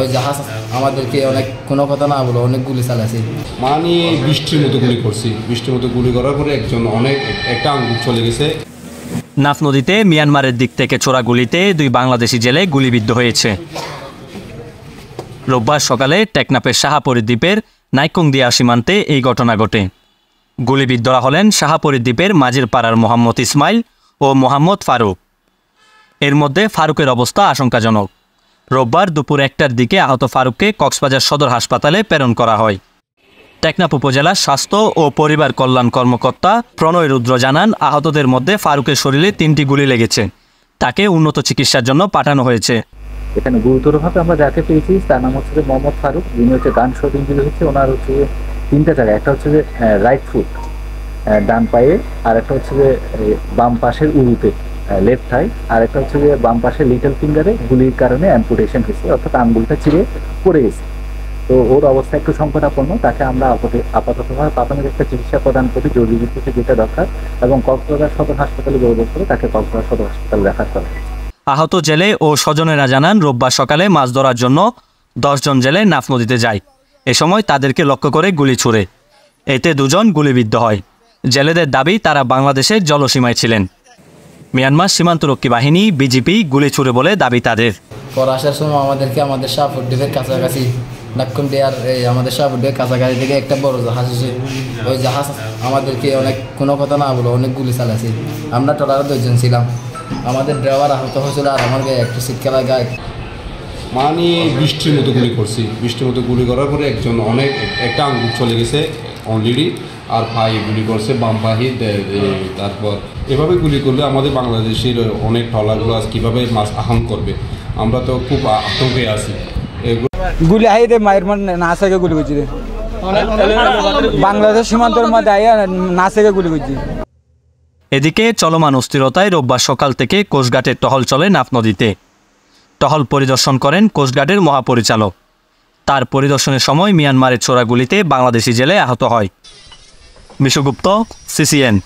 ওই জাহাজ আমাদেরকে অনেক কোনো কথা না বলে অনেক গুলি চালাইছে। মানে বৃষ্টির মতো গুলি করছি, বৃষ্টির মতো গুলি করার পরে একটা আঙ্গুল চলে গেছে। নাফ নদীতে মিয়ানমারের দিক থেকে ছোড়া গুলিতে 2 বাংলাদেশি জেলে গুলিবিদ্ধ হয়েছে। রোববার সকালে টেকনাফের শাহাপরী দ্বীপের নাইকুংদিয়া সীমান্তে এই ঘটনা ঘটে। গুলিবিদ্ধরা হলেন শাহাপরী দ্বীপের মাঝির পাড়ার মোহাম্মদ ইসমাইল ও মোহাম্মদ ফারুক। এর মধ্যে ফারুকের অবস্থা আশঙ্কাজনক। রোববার দুপুর 1টার দিকে আহত ফারুককে কক্সবাজার সদর হাসপাতালে প্রেরণ করা হয়। টেকনাফ উপজেলার স্বাস্থ্য ও পরিবার কল্যাণ কর্মকর্তা প্রণয় রুদ্র জানান, আহতদের মধ্যে ফারুকের শরীরে 3টি গুলি লেগেছে। তাকে উন্নত চিকিৎসার জন্য পাঠানো হয়েছে। এখানে গুরুতরভাবে আমরা যাকে পেয়েছি তার নাম হচ্ছে মোহাম্মদ ফারুক, যিনি হচ্ছে গান শট ইঞ্জুরি হচ্ছে। ওনার হচ্ছে 3টা জায়গায়, একটা হচ্ছে যে রাইট ফুট ডান পায়ে, আর একটা হচ্ছে যে বাম পাশের উরুতে লেফট থাই, আর একটা হচ্ছে যে বাম পাশের লিটল ফিঙ্গারে গুলির কারণে অ্যাম্পুটেশন হয়েছে, অর্থাৎ আঙ্গুলটা চিরে পড়ে গেছে। তো ওর অবস্থা একটু সংকটাপন্ন। তাকে আমরা আপাততভাবে প্রাথমিক একটা চিকিৎসা প্রদান করি, জরুরি ভিত্তিতে যেটা দরকার, এবং কক্সবাজার সদর হাসপাতালে যোগাযোগ করে তাকে কক্সবাজার সদর হাসপাতালে রেফার করা হয়েছে। আহত জেলে ও স্বজনেরা জানান, রোববার সকালে মাছ ধরার জন্য 10 জন জেলে নাফ নদীতে যায়। এ সময় তাদেরকে লক্ষ্য করে গুলি ছুড়ে, এতে 2 জন গুলিবিদ্ধ হয়। জেলেদের দাবি, তারা বাংলাদেশের জলসীমায় ছিলেন। মিয়ানমার সীমান্তরক্ষী বাহিনী বিজিপি গুলি ছুড়ে বলে দাবি তাদের। পর আসার সময় আমাদেরকে আমাদের শাহপুর দ্বীপের কাছাকাছি নাক্কুমডিয়ার আমাদের শাহপুর দ্বীপের কাছাকাছি থেকে একটা বড় জাহাজ এসে ওই জাহাজ আমাদেরকে অনেক কোনো কথা না বলে অনেক গুলি চালাইছে। আমরা ট্রলারে 2 জন ছিলাম। আমাদের ড্রাইভার আহত হয়েছিল, আর আমার গায়ে একটা শিক্ষা গায়ে। মানে বৃষ্টির মতো গুলি করছি, বৃষ্টির মতো গুলি করার পরে একটা আঙ্গুল চলে গেছে অলরেডি, আর পায়ে গুলি করছে বাম পায়ে। তারপর এভাবে গুলি করলে আমাদের বাংলাদেশের অনেক ট্রলারগুলো আজ কীভাবে মাছ আহরণ করবে, আমরা তো খুব আতঙ্কে আছি। গুলি আই রে মায়ের না থেকে গুলি করছি রে, বাংলাদেশ সীমান্তের মধ্যে আইয়া না থেকে গুলি করছি। এদিকে চলমান অস্থিরতায় রোববার সকাল থেকে কোস্টগার্ডের টহল চলে নাফ নদীতে। টহল পরিদর্শন করেন কোস্টগার্ডের মহাপরিচালক। তার পরিদর্শনের সময় মিয়ানমারের ছোড়া গুলিতে বাংলাদেশি জেলে আহত হয়। বিশ্বগুপ্ত, CCN।